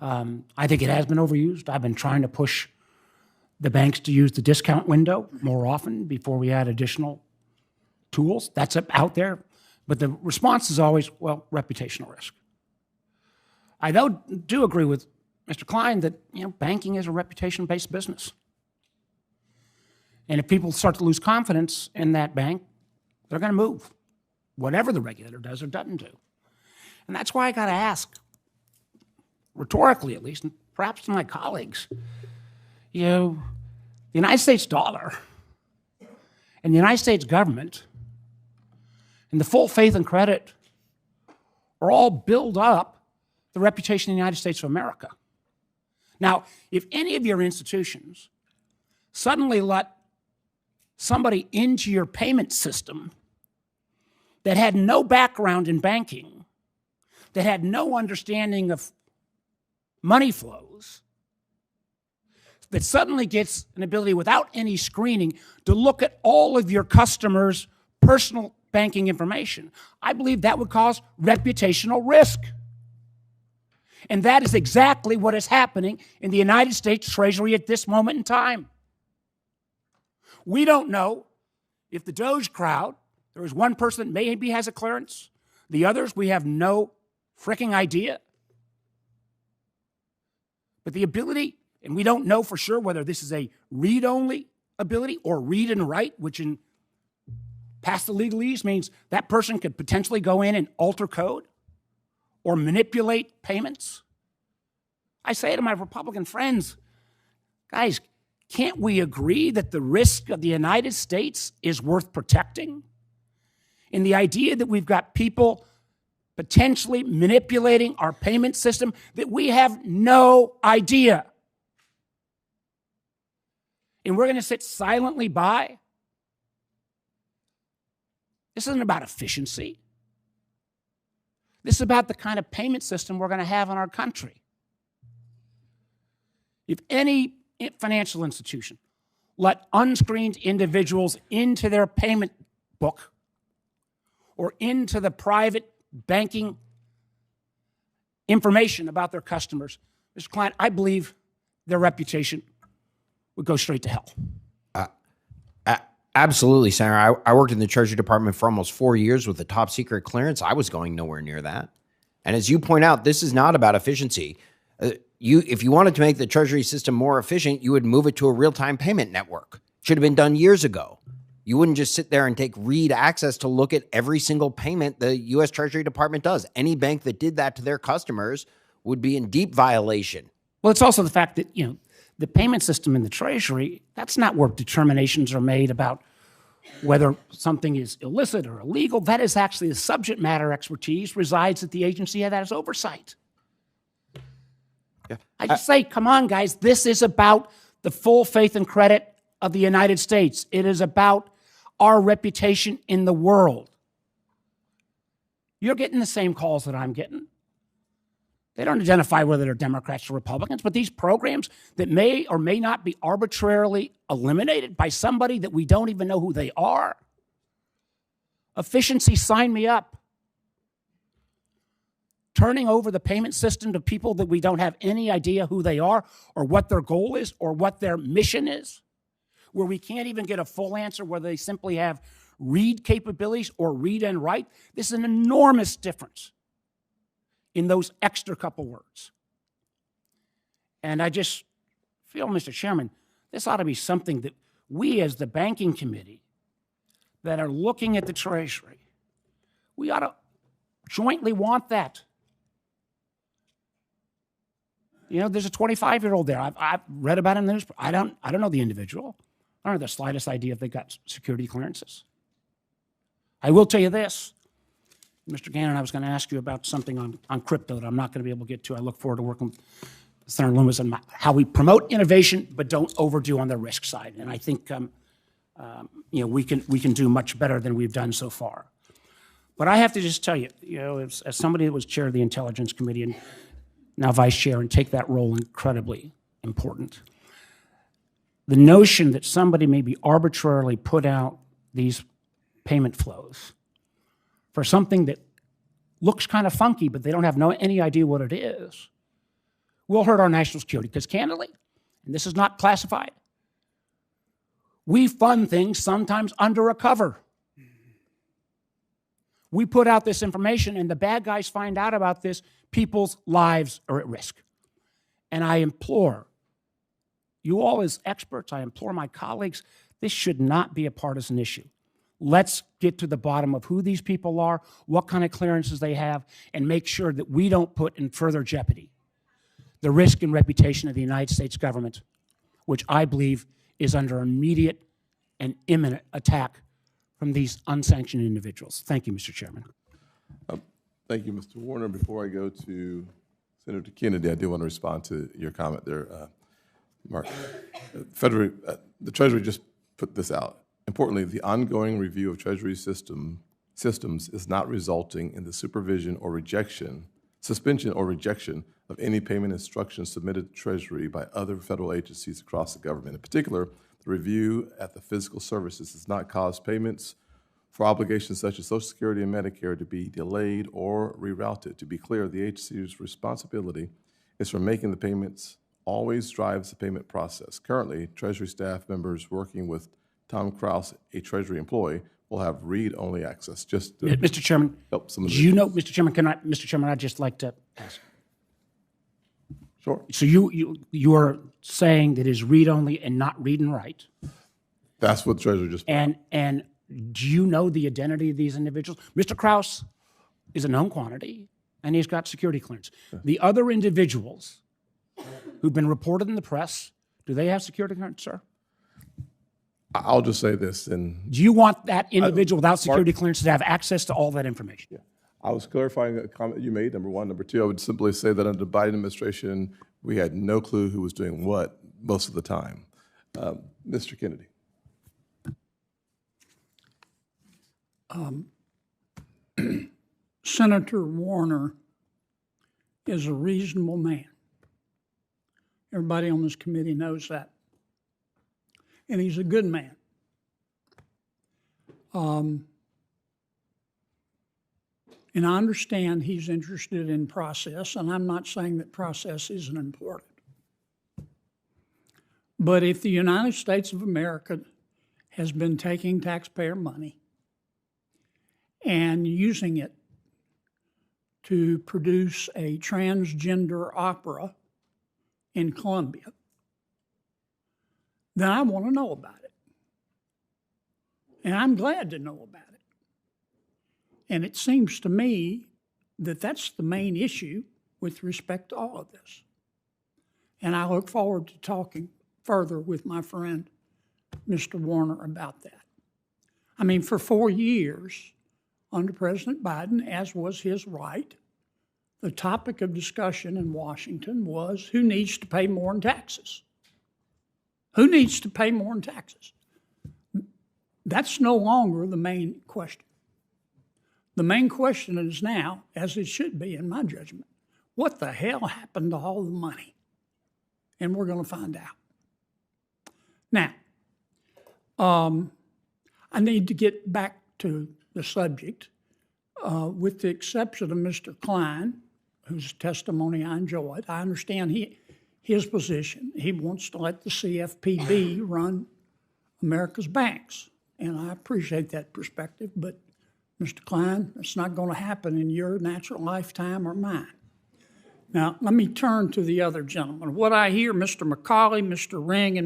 I think it has been overused. I've been trying to push the banks to use the discount window more often before we add additional tools. That's out there. But the response is always, well, reputational risk. I do agree with Mr. Klein that banking is a reputation-based business. And if people start to lose confidence in that bank, they're going to move, whatever the regulator does or doesn't do. And that's why I got to ask, rhetorically at least, and perhaps to my colleagues, the United States dollar and the United States government and the full faith and credit are all build up the reputation of the United States of America. Now, if any of your institutions suddenly let somebody into your payment system that had no background in banking, that had no understanding of money flows, that suddenly gets an ability without any screening to look at all of your customers' personal banking information, I believe that would cause reputational risk. And that is exactly what is happening in the United States Treasury at this moment in time. We don't know if the DOGE crowd, there is one person that maybe has a clearance, the others, we have no freaking idea. But the ability, and we don't know for sure whether this is a read-only ability or read and write, which in past the legalese means that person could potentially go in and alter code or manipulate payments. I say to my Republican friends, guys, can't we agree that the risk of the United States is worth protecting? And the idea that we've got people potentially manipulating our payment system that we have no idea. And we're going to sit silently by? This isn't about efficiency. This is about the kind of payment system we're going to have in our country. If any financial institution let unscreened individuals into their payment book or into the private banking information about their customers, Mr. Klein, I believe their reputation would go straight to hell. Absolutely, Senator. I worked in the Treasury Department for almost 4 years with a top secret clearance. I was going nowhere near that. And as you point out, this is not about efficiency. If you wanted to make the Treasury system more efficient, you would move it to a real-time payment network. Should have been done years ago. You wouldn't just sit there and take read access to look at every single payment the U.S. Treasury Department does. Any bank that did that to their customers would be in deep violation. Well, it's also the fact that, the payment system in the Treasury, that's not where determinations are made about whether something is illicit or illegal. That is actually the subject matter expertise resides at the agency that has oversight. Yeah. I just say, come on, guys, this is about the full faith and credit of the United States. It is about our reputation in the world. You're getting the same calls that I'm getting. They don't identify whether they're Democrats or Republicans, but these programs that may or may not be arbitrarily eliminated by somebody that we don't even know who they are. Efficiency, sign me up. Turning over the payment system to people that we don't have any idea who they are or what their goal is or what their mission is, where we can't even get a full answer whether they simply have read capabilities or read and write. This is an enormous difference in those extra couple words. And I just feel, Mr. Chairman, this ought to be something that we as the banking committee that are looking at the Treasury, we ought to jointly want that. There's a 25-year-old there. I've read about him in the news. I don't know the individual. I don't have the slightest idea if they got security clearances. I will tell you this. Mr. Gannon, I was going to ask you about something on crypto that I'm not going to be able to get to. I look forward to working with Senator Loomis on how we promote innovation but don't overdo on the risk side. And I think we can do much better than we've done so far. But I have to just tell you, as somebody that was chair of the Intelligence Committee and now vice chair and take that role incredibly important, the notion that somebody maybe arbitrarily put out these payment flows for something that looks kind of funky, but they don't have any idea what it is, will hurt our national security. Because candidly, and this is not classified, we fund things sometimes under a cover. We put out this information, and the bad guys find out about this. People's lives are at risk. And I implore you all as experts, I implore my colleagues, this should not be a partisan issue. Let's get to the bottom of who these people are, what kind of clearances they have, and make sure that we don't put in further jeopardy the risk and reputation of the United States government, which I believe is under immediate and imminent attack from these unsanctioned individuals. Thank you, Mr. Chairman. Thank you, Mr. Warner. Before I go to Senator Kennedy, I do want to respond to your comment there, Mark. The Treasury just put this out. Importantly, the ongoing review of Treasury systems is not resulting in the suspension or rejection of any payment instructions submitted to Treasury by other federal agencies across the government. In particular, the review at the Physical Services does not cause payments for obligations such as Social Security and Medicare to be delayed or rerouted. To be clear, the agency's responsibility is for making the payments, always drives the payment process. Currently, Treasury staff members working with Tom Krause, a Treasury employee, will have read-only access. Just to Mr. Chairman, help some of do you know, Mr. Chairman, I'd just like to ask. Sure. So you are saying that it is read-only and not read and write. That's what Treasury just put out. And do you know the identity of these individuals? Mr. Krause is a known quantity, and he's got security clearance. The other individuals who've been reported in the press, do they have security clearance, sir? I'll just say this. And do you want that individual without security clearance to have access to all that information? Yeah. I was clarifying a comment you made, number one. Number two, I would simply say that under the Biden administration, we had no clue who was doing what most of the time. Mr. Kennedy. Senator Warner is a reasonable man. Everybody on this committee knows that. And he's a good man. And I understand he's interested in process, and I'm not saying that process isn't important. But if the United States of America has been taking taxpayer money and using it to produce a transgender opera in Colombia, then I want to know about it. And I'm glad to know about it. And it seems to me that that's the main issue with respect to all of this. And I look forward to talking further with my friend, Mr. Warner, about that. I mean, for 4 years under President Biden, as was his right, the topic of discussion in Washington was who needs to pay more in taxes? Who needs to pay more in taxes? That's no longer the main question. The main question is now, as it should be in my judgment, what the hell happened to all the money? And we're going to find out. Now, I need to get back to the subject. With the exception of Mr. Klein, whose testimony I enjoyed, I understand his position. He wants to let the CFPB run America's banks. And I appreciate that perspective, but Mr. Klein, it's not going to happen in your natural lifetime or mine. Now, let me turn to the other gentleman. What I hear, Mr. McCauley, Mr. Ring, and